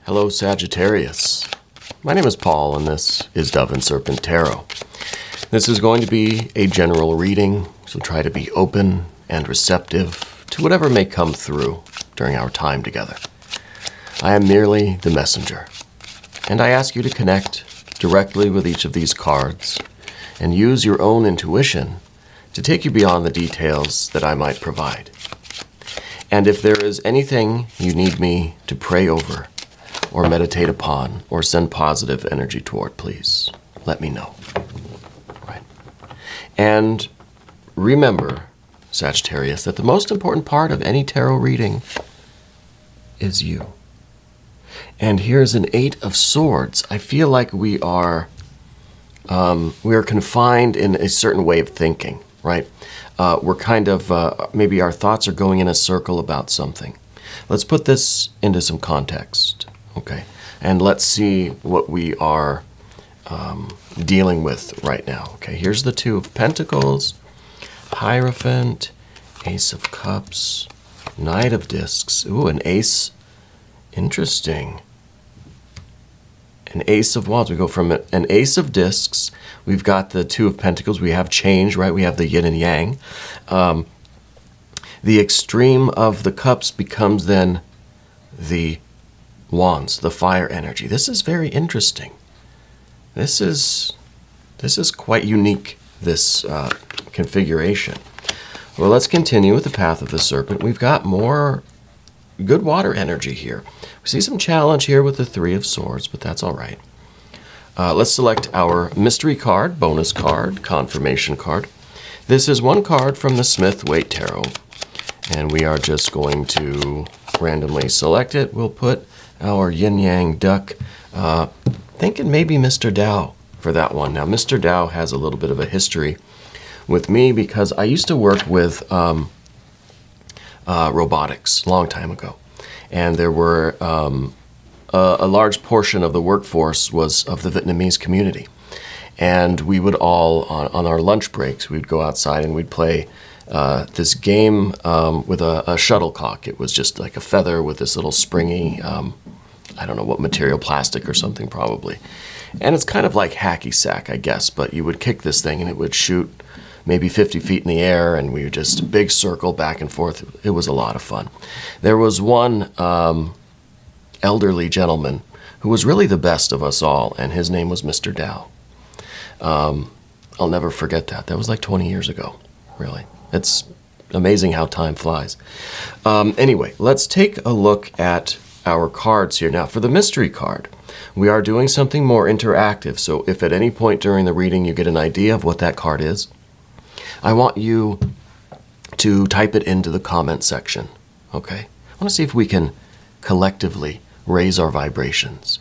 Hello, Sagittarius. My name is Paul, and this is Dove and Serpent Tarot. This is going to be a general reading, so try to be open and receptive to whatever may come through during our time together. I am merely the messenger, and I ask you to connect directly with each of these cards and use your own intuition to take you beyond the details that I might provide. And if there is anything you need me to pray over, or meditate upon, or send positive energy toward, please let me know. Right. And remember, Sagittarius, that the most important part of any tarot reading is you. And here's an 8 of Swords. I feel like we are confined in a certain way of thinking, right? We're kind of, maybe our thoughts are going in a circle about something. Let's put this into some context. Okay, and let's see what we are dealing with right now. Okay, here's the 2 of Pentacles, Hierophant, Ace of Cups, Knight of Discs. Ooh, an Ace. Interesting. An Ace of Wands. We go from an Ace of Discs. We've got the 2 of Pentacles. We have change, right? We have the yin and yang. The extreme of the cups becomes then the Wands, the fire energy. This is very interesting. This is quite unique, this configuration. Well, let's continue with the Path of the Serpent. We've got more good water energy here. We see some challenge here with the 3 of Swords, but that's all right. Let's select our mystery card, bonus card, confirmation card. This is one card from the Smith-Waite Tarot, and we are just going to randomly select it. We'll put our yin-yang duck, thinking maybe Mr. Tao for that one. Now, Mr. Tao has a little bit of a history with me because I used to work with robotics a long time ago. And there were a large portion of the workforce was of the Vietnamese community. And we would all, on our lunch breaks, we'd go outside and we'd play this game with a shuttlecock. It was just like a feather with this little springy, I don't know what material, plastic or something probably. And it's kind of like hacky sack, I guess, but you would kick this thing and it would shoot maybe 50 feet in the air, and we would just a big circle back and forth. It was a lot of fun. There was one elderly gentleman who was really the best of us all, and his name was Mr. Tao. I'll never forget that. That was like 20 years ago, really. It's amazing how time flies. Anyway, let's take a look at our cards here. Now, for the mystery card, we are doing something more interactive. So if at any point during the reading you get an idea of what that card is, I want you to type it into the comment section, okay? I want to see if we can collectively raise our vibrations,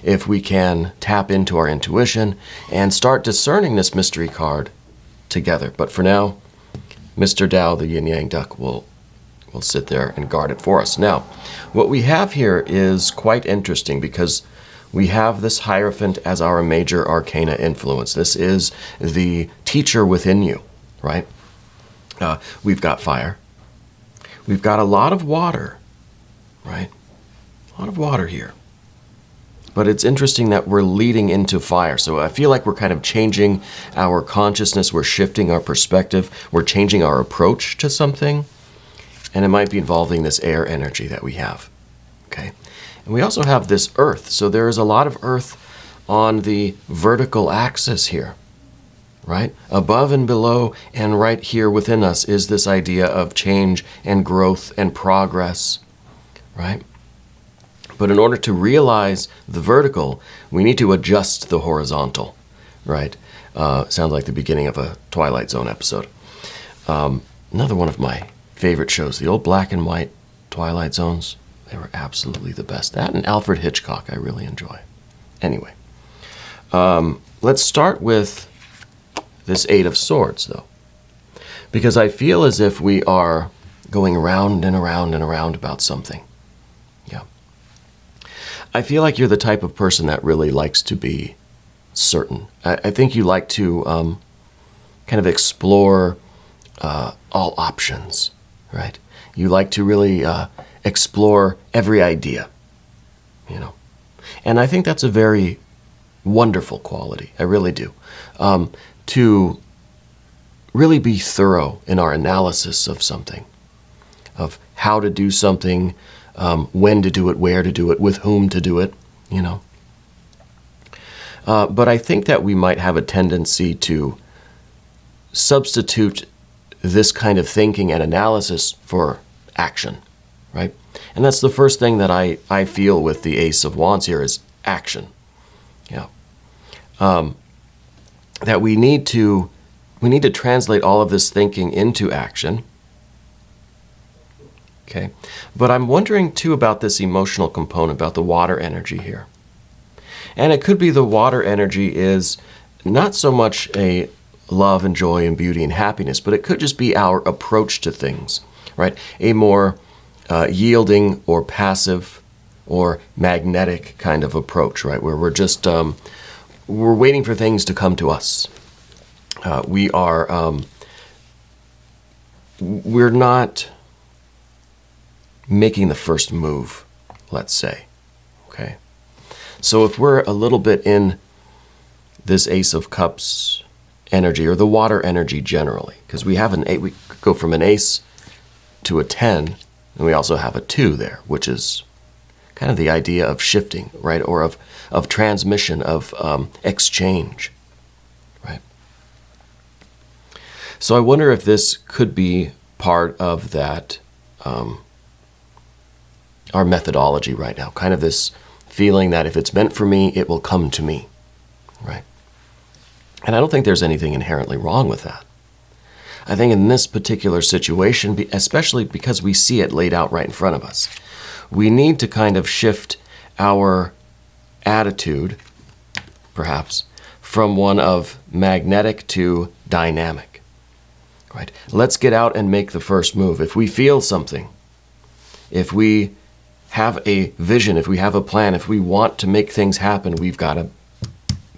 if we can tap into our intuition and start discerning this mystery card together. But for now, Mr. Tao, the yin-yang duck, will sit there and guard it for us. Now, what we have here is quite interesting because we have this Hierophant as our major arcana influence. This is the teacher within you, right? We've got fire. We've got a lot of water, right? A lot of water here. But it's interesting that we're leading into fire. So I feel like we're kind of changing our consciousness. We're shifting our perspective. We're changing our approach to something. And it might be involving this air energy that we have, okay? And we also have this earth. So there is a lot of earth on the vertical axis here, right? Above and below and right here within us is this idea of change and growth and progress, right? But in order to realize the vertical, we need to adjust the horizontal, right? Sounds like the beginning of a Twilight Zone episode. Another one of my favorite shows, the old black and white Twilight Zones. They were absolutely the best. That and Alfred Hitchcock I really enjoy. Anyway, let's start with this 8 of Swords, though, because I feel as if we are going around and around and around about something. Yeah. I feel like you're the type of person that really likes to be certain. I think you like to kind of explore all options, right? You like to really explore every idea, you know. And I think that's a very wonderful quality. I really do. To really be thorough in our analysis of something, of how to do something, when to do it, where to do it, with whom to do it, you know. But I think that we might have a tendency to substitute this kind of thinking and analysis for action, right? And that's the first thing that I feel with the Ace of Wands here is action. Yeah. That we need to translate all of this thinking into action. Okay. But I'm wondering too about this emotional component, about the water energy here. And it could be the water energy is not so much a love and joy and beauty and happiness, but it could just be our approach to things, right? A more yielding or passive or magnetic kind of approach, right? Where we're just, we're waiting for things to come to us. We're not making the first move, let's say, okay? So if we're a little bit in this Ace of Cups energy, or the water energy generally, because we have we go from an ace to a 10, and we also have a 2 there, which is kind of the idea of shifting, right? Or of transmission, of exchange, right? So I wonder if this could be part of that, our methodology right now, kind of this feeling that if it's meant for me, it will come to me, right? And I don't think there's anything inherently wrong with that. I think in this particular situation, especially because we see it laid out right in front of us, we need to kind of shift our attitude, perhaps, from one of magnetic to dynamic, right? Let's get out and make the first move. If we feel something, if we have a vision, if we have a plan, if we want to make things happen, we've got to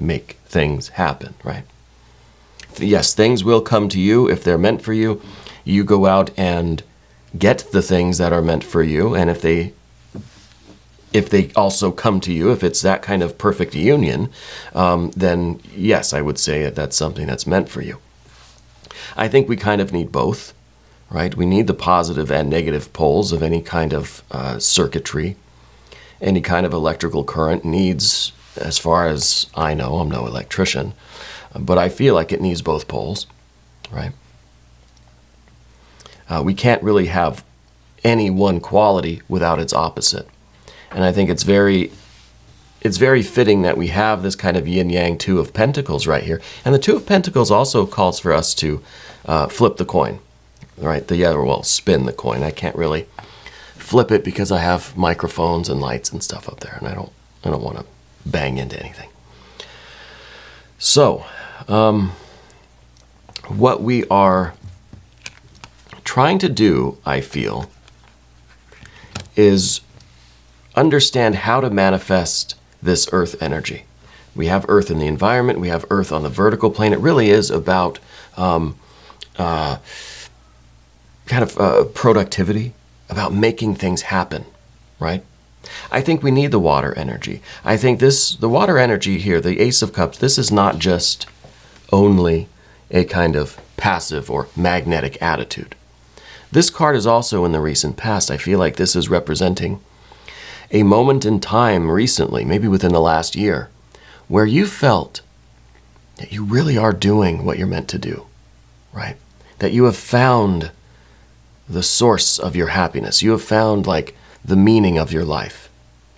make things happen, right? Yes, things will come to you if they're meant for you. You go out and get the things that are meant for you, and if they also come to you, if it's that kind of perfect union, then yes, I would say that's something that's meant for you. I think we kind of need both, right? We need the positive and negative poles of any kind of circuitry. Any kind of electrical current needs, as far as I know, I'm no electrician, but I feel like it needs both poles, right? We can't really have any one quality without its opposite. And I think it's very fitting that we have this kind of yin-yang 2 of Pentacles right here. And the 2 of Pentacles also calls for us to flip the coin, right? Spin the coin. I can't really flip it because I have microphones and lights and stuff up there, and I don't want to bang into anything. So, what we are trying to do, I feel, is understand how to manifest this earth energy. We have earth in the environment, we have earth on the vertical plane. It really is about productivity, about making things happen, right? I think we need the water energy. I think the water energy here, the Ace of Cups, this is not just only a kind of passive or magnetic attitude. This card is also in the recent past. I feel like this is representing a moment in time recently, maybe within the last year, where you felt that you really are doing what you're meant to do, right? That you have found the source of your happiness. You have found like the meaning of your life,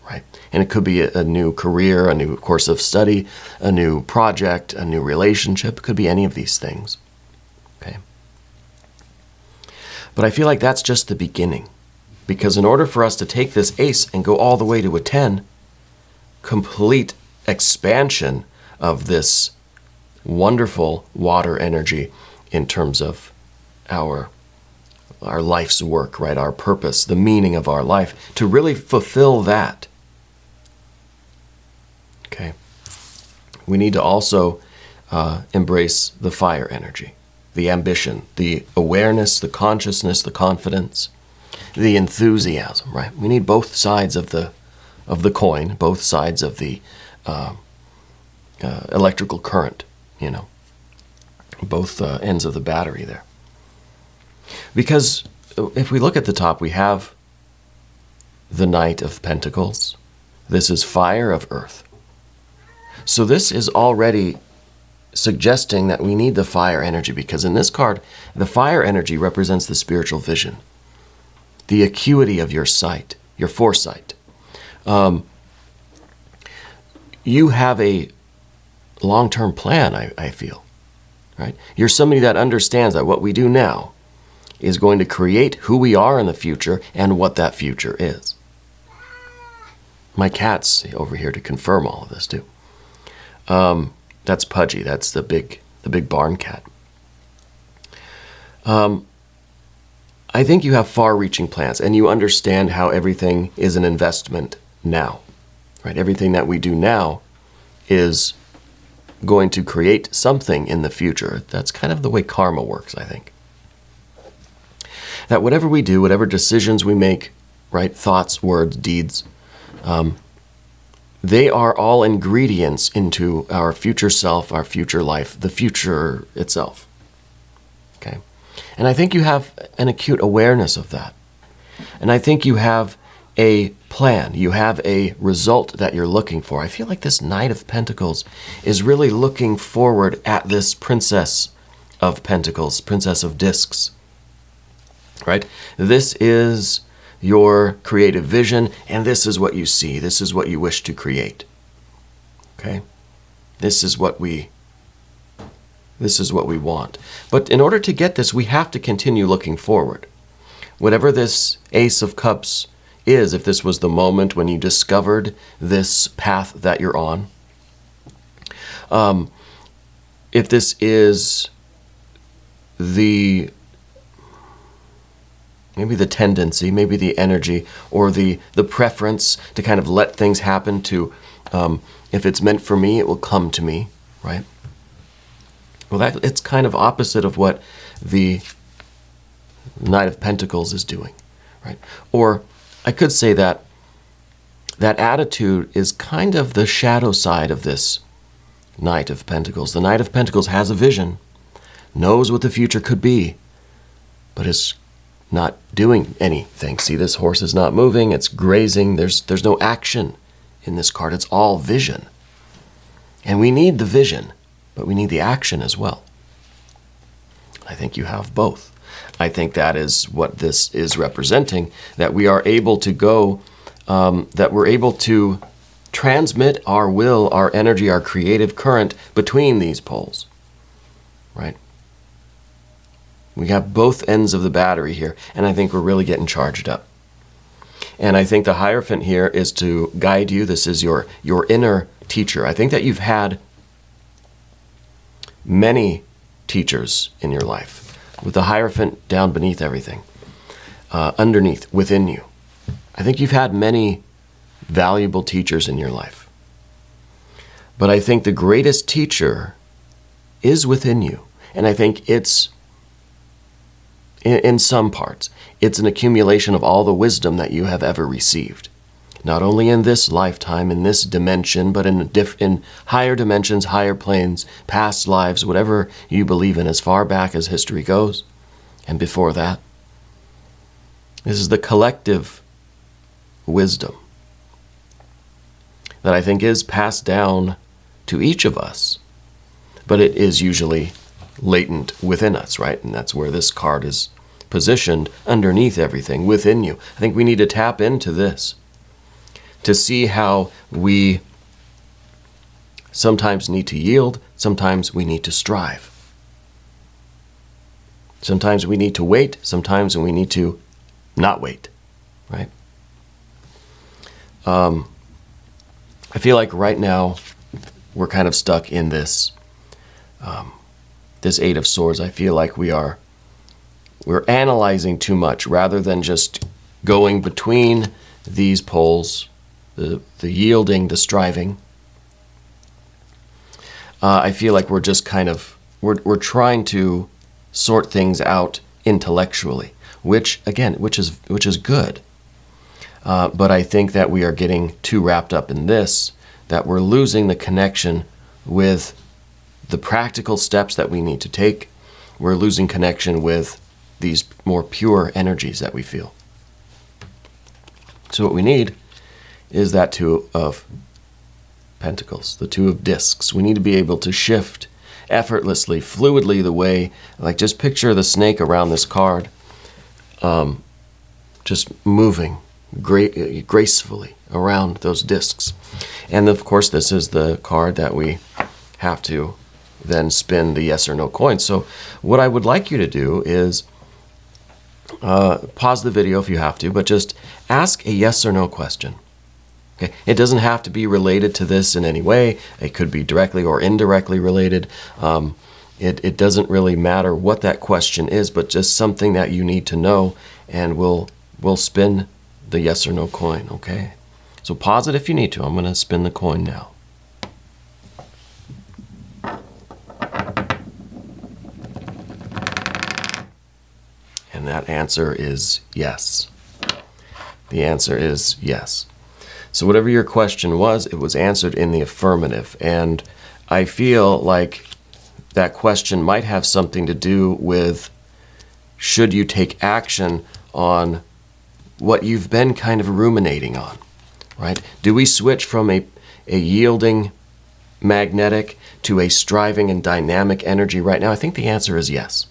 right? And it could be a new career, a new course of study, a new project, a new relationship. It could be any of these things, okay? But I feel like that's just the beginning, because in order for us to take this ace and go all the way to a 10, complete expansion of this wonderful water energy in terms of our life's work, right? Our purpose, the meaning of our life, to really fulfill that. Okay. We need to also embrace the fire energy, the ambition, the awareness, the consciousness, the confidence, the enthusiasm, right? We need both sides of the the coin, both sides of the electrical current, both ends of the battery there. Because if we look at the top, we have the Knight of Pentacles. This is fire of earth. So this is already suggesting that we need the fire energy, because in this card, the fire energy represents the spiritual vision, the acuity of your sight, your foresight. You have a long-term plan, I feel, right? You're somebody that understands that what we do now is going to create who we are in the future and what that future is. My cat's over here to confirm all of this too. That's Pudgy. That's the big barn cat. I think you have far-reaching plans, and you understand how everything is an investment now, right? Everything that we do now is going to create something in the future. That's kind of the way karma works, I think. That whatever we do, whatever decisions we make, right, thoughts, words, deeds, they are all ingredients into our future self, our future life, the future itself. Okay? And I think you have an acute awareness of that. And I think you have a plan. You have a result that you're looking for. I feel like this Knight of Pentacles is really looking forward at this Princess of Pentacles, Princess of Discs. Right? This is your creative vision, and this is what you see. This is what you wish to create. Okay? This is what we want. But in order to get this, we have to continue looking forward. Whatever this Ace of Cups is, if this was the moment when you discovered this path that you're on, if this is maybe the tendency, maybe the energy, or the preference to kind of let things happen to, if it's meant for me, it will come to me, right? Well, it's kind of opposite of what the Knight of Pentacles is doing, right? Or I could say that attitude is kind of the shadow side of this Knight of Pentacles. The Knight of Pentacles has a vision, knows what the future could be, but is not doing anything. See, this horse is not moving, it's grazing, there's no action in this card. It's all vision. And we need the vision, but we need the action as well. I think you have both. I think that is what this is representing, that we are able to go, that we're able to transmit our will, our energy, our creative current between these poles, right? We have both ends of the battery here, and I think we're really getting charged up. And I think the Hierophant here is to guide you. This is your inner teacher. I think that you've had many teachers in your life, with the Hierophant down beneath everything, underneath, within you. I think you've had many valuable teachers in your life. But I think the greatest teacher is within you. And I think it's, in some parts, it's an accumulation of all the wisdom that you have ever received. Not only in this lifetime, in this dimension, but in higher dimensions, higher planes, past lives, whatever you believe in, as far back as history goes, and before that. This is the collective wisdom that I think is passed down to each of us, but it is usually latent within us, right? And that's where this card is positioned, underneath everything, within you. I think we need to tap into this to see how we sometimes need to yield, sometimes we need to strive. Sometimes we need to wait, sometimes we need to not wait, right? I feel like right now we're kind of stuck in this this Eight of Swords. I feel like we're analyzing too much rather than just going between these poles, the yielding, the striving. I feel like we're just kind of, we're trying to sort things out intellectually, which is good. But I think that we are getting too wrapped up in this, that we're losing the connection with the practical steps that we need to take. We're losing connection with these more pure energies that we feel. So what we need is that Two of Pentacles, the Two of Discs. We need to be able to shift effortlessly, fluidly, the way, like just picture the snake around this card, just moving gracefully around those discs. And of course, this is the card that we have to then spin the yes or no coin. So what I would like you to do is pause the video if you have to, but just ask a yes or no question. Okay? It doesn't have to be related to this in any way. It could be directly or indirectly related. It doesn't really matter what that question is, but just something that you need to know, and we'll spin the yes or no coin, okay? So pause it if you need to. I'm going to spin the coin now. And that answer is yes. The answer is yes. So whatever your question was, it was answered in the affirmative. And I feel like that question might have something to do with, should you take action on what you've been kind of ruminating on, right? Do we switch from a yielding magnetic to a striving and dynamic energy right now? I think the answer is yes,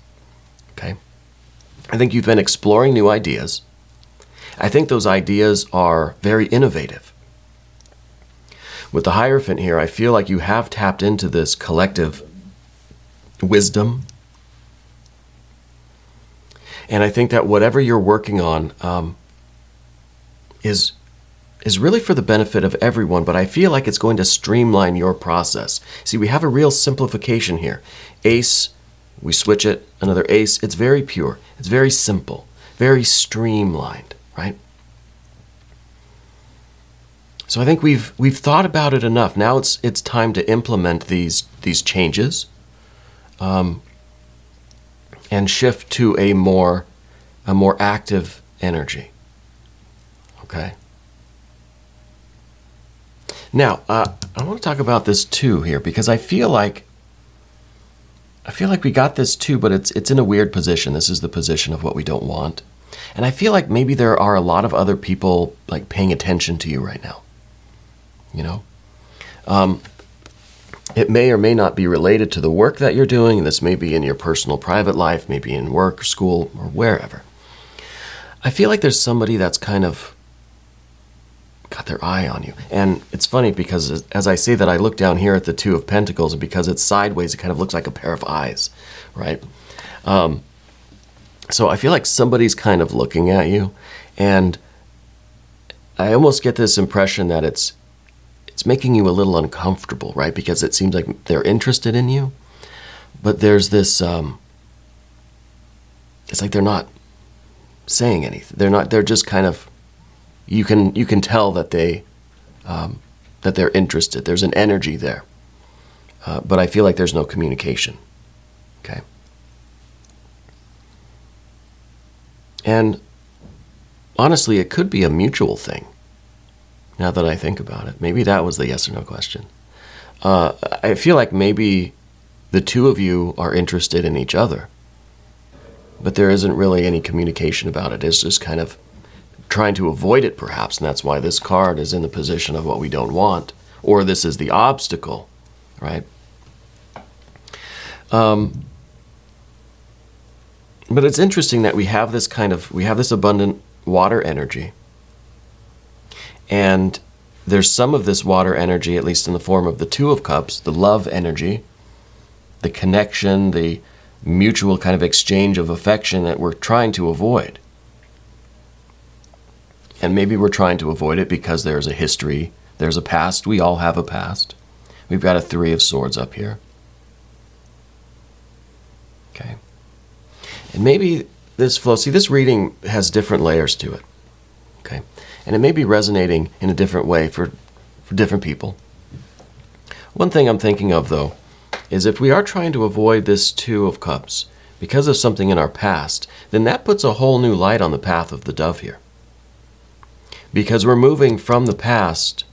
okay? I think you've been exploring new ideas. I think those ideas are very innovative. With the Hierophant here, I feel like you have tapped into this collective wisdom. And I think that whatever you're working on is really for the benefit of everyone, but I feel like it's going to streamline your process. See, we have a real simplification here. Ace, we switch it, another ace. It's very pure. It's very simple, very streamlined, right? So I think we've thought about it enough. Now it's time to implement these changes and shift to a more active energy. Okay. Now I want to talk about this too here, because I feel like we got this too, but it's in a weird position. This is the position of what we don't want, and I feel like maybe there are a lot of other people like paying attention to you right now. You know, it may or may not be related to the work that you're doing. This may be in your personal private life, maybe in work, school, or wherever. I feel like there's somebody that's kind of got their eye on you. And it's funny because as I say that, I look down here at the Two of Pentacles, and because it's sideways, it kind of looks like a pair of eyes, right? So I feel like somebody's kind of looking at you, and I almost get this impression that it's making you a little uncomfortable, right? Because it seems like they're interested in you, but there's this, it's like they're not saying anything. They're just kind of, you can tell that that they're interested. There's an energy there, but I feel like there's no communication, okay? And honestly, it could be a mutual thing. Now that I think about it, maybe that was the yes or no question. I feel like maybe the two of you are interested in each other, but there isn't really any communication about it. It's just kind of trying to avoid it, perhaps, and that's why this card is in the position of what we don't want, or this is the obstacle, right? But it's interesting that we have this abundant water energy. And there's some of this water energy, at least in the form of the Two of Cups, the love energy, the connection, the mutual kind of exchange of affection that we're trying to avoid. And maybe we're trying to avoid it because there's a history, there's a past. We all have a past. We've got a Three of Swords up here. Okay. And maybe this flow, see, this reading has different layers to it. Okay. And it may be resonating in a different way for different people. One thing I'm thinking of, though, is if we are trying to avoid this Two of Cups because of something in our past, then that puts a whole new light on the path of the dove here. because we're moving from the past.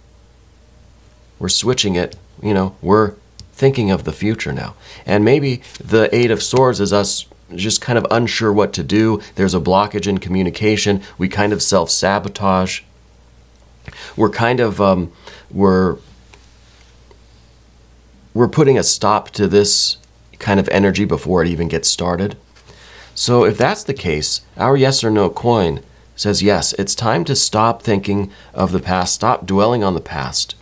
We're switching it, we're thinking of the future now. And maybe the Eight of Swords is us just kind of unsure what to do. There's a blockage in communication. We kind of self-sabotage. We're kind of, we're putting a stop to this kind of energy before it even gets started. So if that's the case, our yes or no coin says yes, it's time to stop thinking of the past, stop dwelling on the past,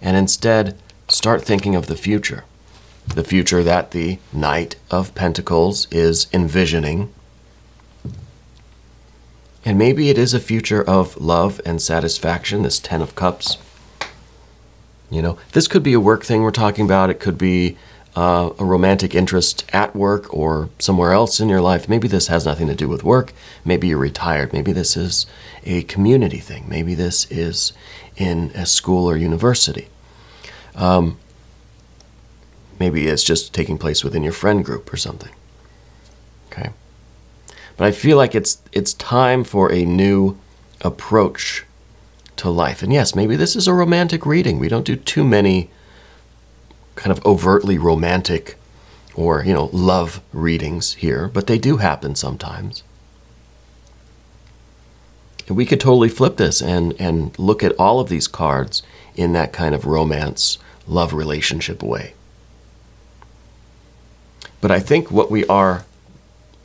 and instead start thinking of the future. The future that the Knight of Pentacles is envisioning. And maybe it is a future of love and satisfaction, this Ten of Cups. This could be a work thing we're talking about. It could be a romantic interest at work or somewhere else in your life. Maybe this has nothing to do with work. Maybe you're retired. Maybe this is a community thing. Maybe this is in a school or university. Maybe it's just taking place within your friend group or something. Okay. But I feel like it's time for a new approach to life. And yes, maybe this is a romantic reading. We don't do too many kind of overtly romantic or, love readings here, but they do happen sometimes. And we could totally flip this and look at all of these cards in that kind of romance, love relationship way. But I think what we are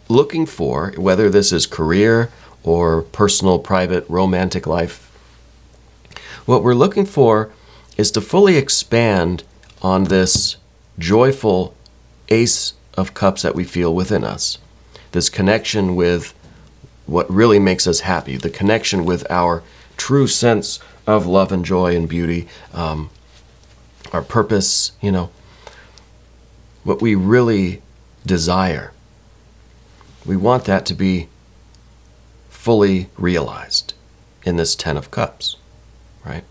looking for, whether this is career or personal, private, romantic life, what we're looking for is to fully expand on this joyful Ace of Cups that we feel within us. This connection with what really makes us happy, the connection with our true sense of love and joy and beauty, our purpose, what we really desire. We want that to be fully realized in this Ten of Cups, right?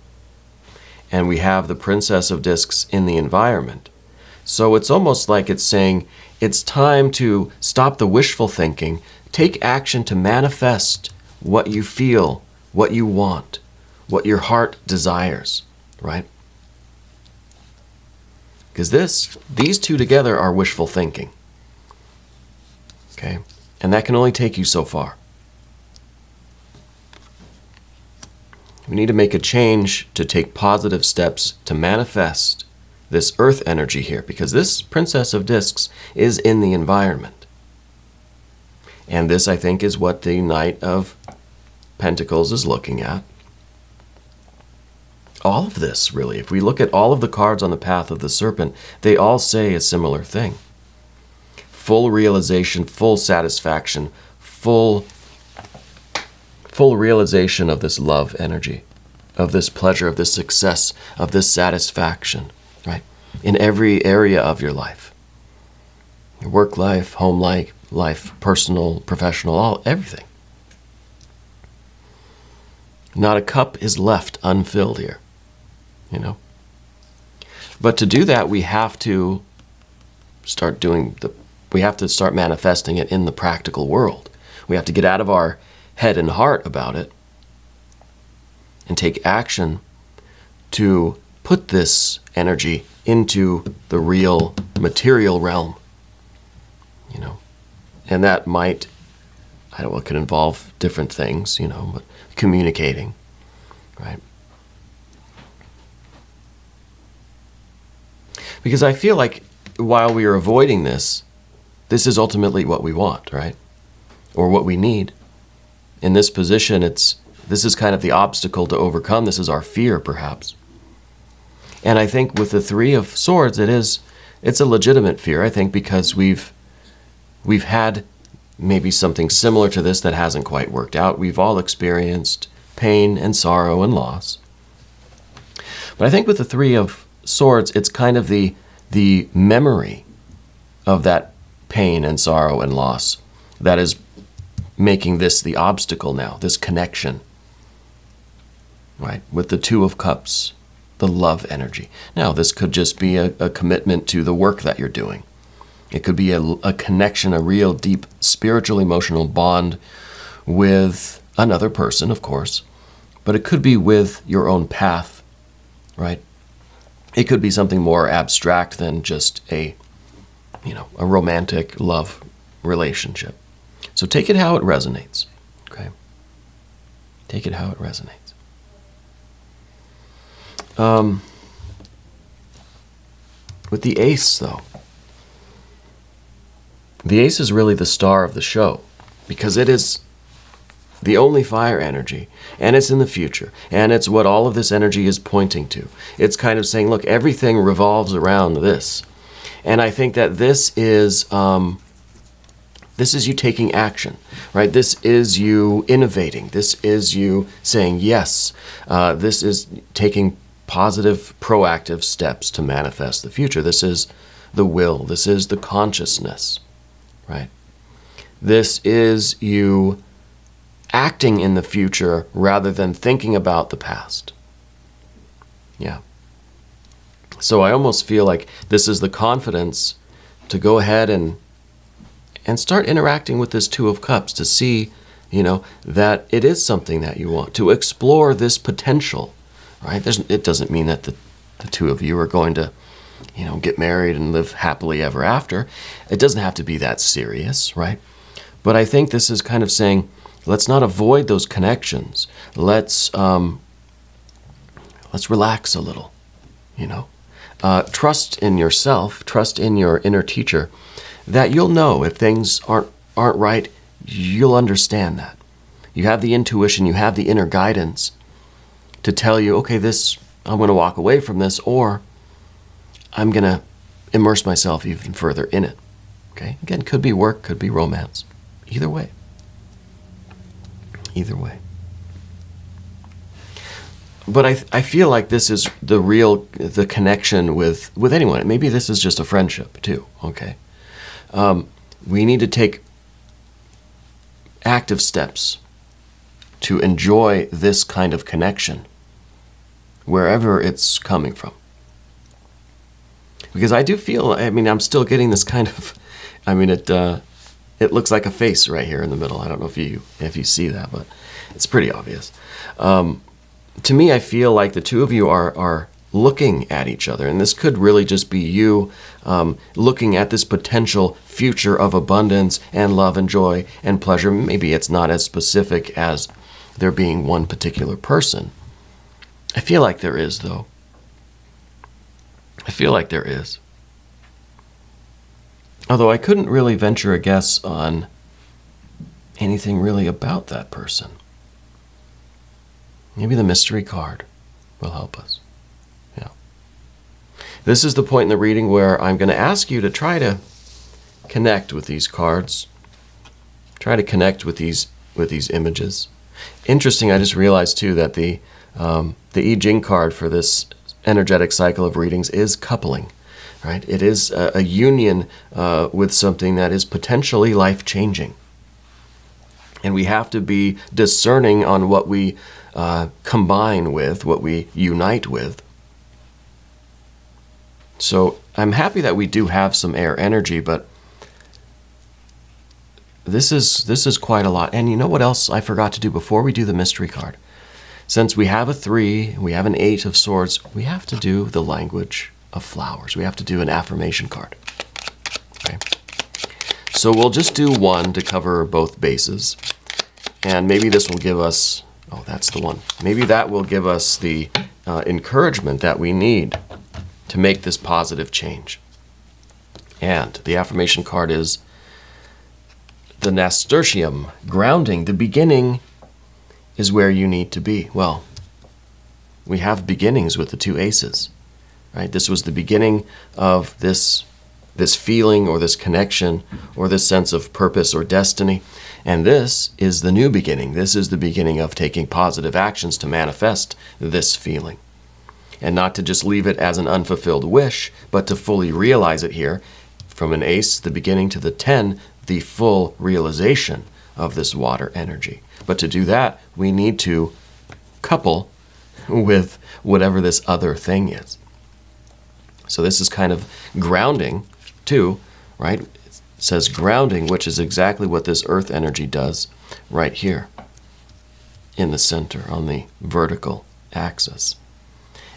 And we have the Princess of Discs in the environment. So it's almost like it's saying it's time to stop the wishful thinking, take action to manifest what you feel, what you want, what your heart desires, right? Because these two together are wishful thinking. Okay? And that can only take you so far. We need to make a change to take positive steps to manifest this earth energy here, because this Princess of Discs is in the environment. And this, I think, is what the Knight of Pentacles is looking at. All of this, really, if we look at all of the cards on the path of the Serpent, they all say a similar thing. Full realization, full satisfaction, full realization of this love energy, of this pleasure, of this success, of this satisfaction, right? In every area of your life. Your work life, home life, personal, professional, everything. Not a cup is left unfilled here, But to do that, we have to start manifesting it in the practical world. We have to get out of our head and heart about it and take action to put this energy into the real material realm, And that might, it could involve different things, but communicating, right? Because I feel like while we are avoiding this is ultimately what we want, right? Or what we need. In this position, this is kind of the obstacle to overcome. This is our fear, perhaps. And I think with the Three of Swords, it's a legitimate fear, I think, because we've had maybe something similar to this that hasn't quite worked out. We've all experienced pain and sorrow and loss. But I think with the Three of Swords, it's kind of the memory of that pain and sorrow and loss that is making this the obstacle now, this connection, right? With the Two of Cups, the love energy. Now, this could just be a commitment to the work that you're doing. It could be a connection, a real deep spiritual, emotional bond with another person, of course, but it could be with your own path, right? It could be something more abstract than just a romantic love relationship. So take it how it resonates, okay? Take it how it resonates. With the ace, though, the ace is really the star of the show because it is the only fire energy, and it's in the future, and it's what all of this energy is pointing to. It's kind of saying, look, everything revolves around this. And I think that this is you taking action, right? This is you innovating. This is you saying yes. This is taking positive, proactive steps to manifest the future. This is the will. This is the consciousness, right? This is you acting in the future rather than thinking about the past. Yeah. So I almost feel like this is the confidence to go ahead and start interacting with this Two of Cups to see, that it is something that you want, to explore this potential, right? It doesn't mean that the two of you are going to, get married and live happily ever after. It doesn't have to be that serious, right? But I think this is kind of saying, let's not avoid those connections. Let's relax a little, Trust in yourself, trust in your inner teacher, that you'll know if things aren't right, you'll understand that. You have the intuition, you have the inner guidance to tell you, okay, I'm going to walk away from this, or I'm going to immerse myself even further in it. Okay? Again, could be work, could be romance. Either way. Either way. But I feel like this is the connection with anyone. Maybe this is just a friendship too, okay? We need to take active steps to enjoy this kind of connection wherever it's coming from. Because I do feel, I'm still getting this kind of, it looks like a face right here in the middle. I don't know if you see that, but it's pretty obvious. To me, I feel like the two of you are looking at each other, and this could really just be you looking at this potential future of abundance and love and joy and pleasure. Maybe it's not as specific as there being one particular person. I feel like there is, though. I feel like there is. Although I couldn't really venture a guess on anything really about that person. Maybe the mystery card will help us. Yeah. This is the point in the reading where I'm going to ask you to try to connect with these cards. Try to connect with these images. Interesting, I just realized too that the Jing card for this energetic cycle of readings is coupling, right? It is a union with something that is potentially life-changing. And we have to be discerning on what we combine with, what we unite with. So I'm happy that we do have some air energy, but this is quite a lot. And you know what else I forgot to do before we do the mystery card? Since we have a 3, we have an 8 of swords, we have to do the language of flowers. We have to do an affirmation card. Okay. So we'll just do one to cover both bases. And maybe this will give us, oh, that's the one. Maybe that will give us the encouragement that we need to make this positive change. And the affirmation card is the nasturtium, grounding. The beginning is where you need to be. Well, we have beginnings with the 2 aces, right? This was the beginning of this feeling or this connection or this sense of purpose or destiny. And this is the new beginning. This is the beginning of taking positive actions to manifest this feeling. And not to just leave it as an unfulfilled wish, but to fully realize it here. From an ace, the beginning, to the 10, the full realization of this water energy. But to do that, we need to couple with whatever this other thing is. So this is kind of grounding too, right? It says grounding, which is exactly what this earth energy does right here. in the center on the vertical axis.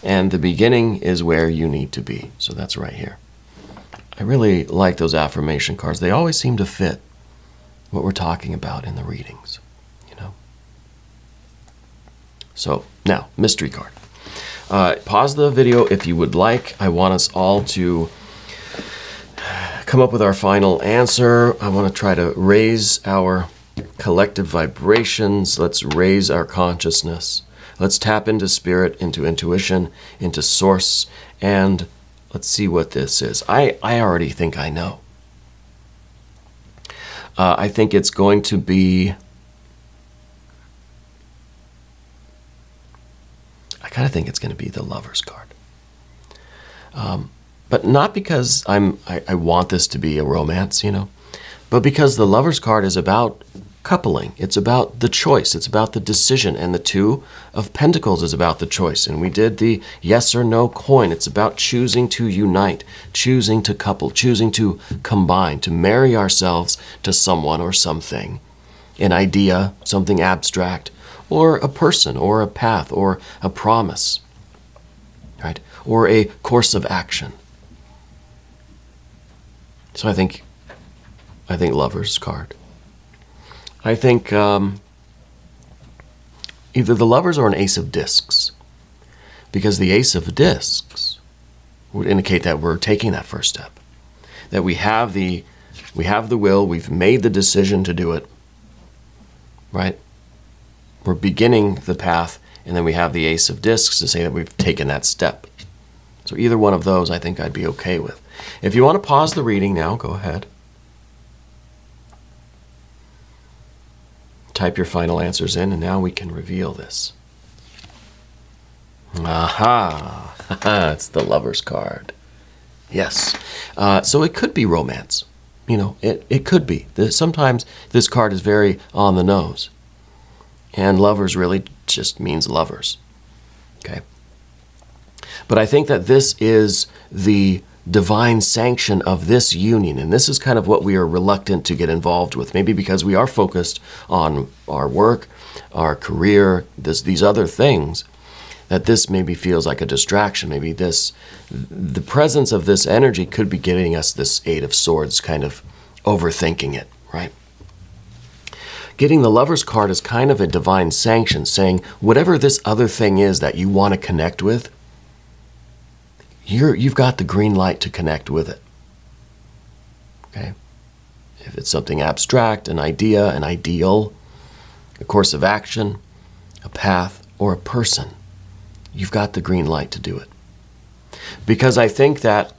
And the beginning is where you need to be. So that's right here. I really like those affirmation cards. They always seem to fit what we're talking about in the readings, you know. So now, mystery card. Pause the video if you would like. I want us all to come up with our final answer. I want to try to raise our collective vibrations. Let's raise our consciousness. Let's tap into spirit, into intuition, into source, and let's see what this is. I already think I know. I think it's going to be... I kind of think it's going to be the Lover's card. But not because I want this to be a romance, you know, but because the Lover's card is about coupling. It's about the choice. It's about the decision. And the Two of Pentacles is about the choice. And we did the yes or no coin. It's about choosing to unite, choosing to couple, choosing to combine, to marry ourselves to someone or something, an idea, something abstract, or a person, or a path, or a promise, right? Or a course of action. So I think Lover's card. I think either the Lovers or an Ace of Discs, because the Ace of Discs would indicate that we're taking that first step, that we have the will, we've made the decision to do it, right? We're beginning the path, and then we have the Ace of Discs to say that we've taken that step. So either one of those I think I'd be okay with. If you want to pause the reading now, go ahead. Type your final answers in, and now we can reveal this. Aha! It's the Lover's card. Yes. So it could be romance. You know, it could be. Sometimes this card is very on the nose. And Lovers really just means lovers. Okay? But I think that this is the divine sanction of this union, and this is kind of what we are reluctant to get involved with, maybe because we are focused on our work, our career, these other things, that this maybe feels like a distraction. Maybe the presence of this energy could be getting us this Eight of Swords, kind of overthinking it, right? Getting the Lover's card is kind of a divine sanction, saying whatever this other thing is that you want to connect with, you've got the green light to connect with it. Okay? If it's something abstract, an idea, an ideal, a course of action, a path, or a person, you've got the green light to do it. Because I think that,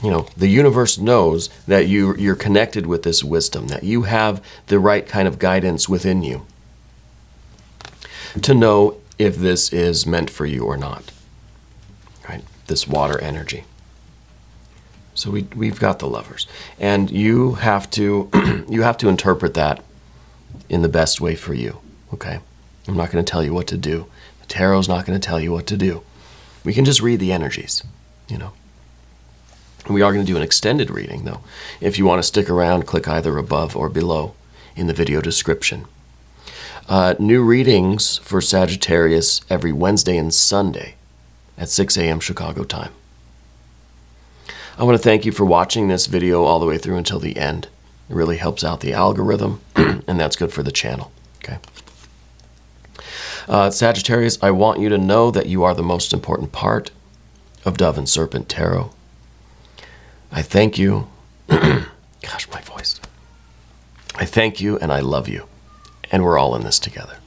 you know, the universe knows that you're connected with this wisdom, that you have the right kind of guidance within you to know if this is meant for you or not. Right? This water energy. So we've got the Lovers, and you have to interpret that in the best way for you. Okay, I'm not going to tell you what to do. The tarot's not going to tell you what to do. We can just read the energies, you know. And we are going to do an extended reading, though. If you want to stick around, click either above or below in the video description. New readings for Sagittarius every Wednesday and Sunday at 6 a.m. Chicago time. I want to thank you for watching this video all the way through until the end. It really helps out the algorithm, and that's good for the channel. Okay. Sagittarius, I want you to know that you are the most important part of Dove and Serpent Tarot. I thank you. Gosh, my voice. I thank you and I love you. And we're all in this together.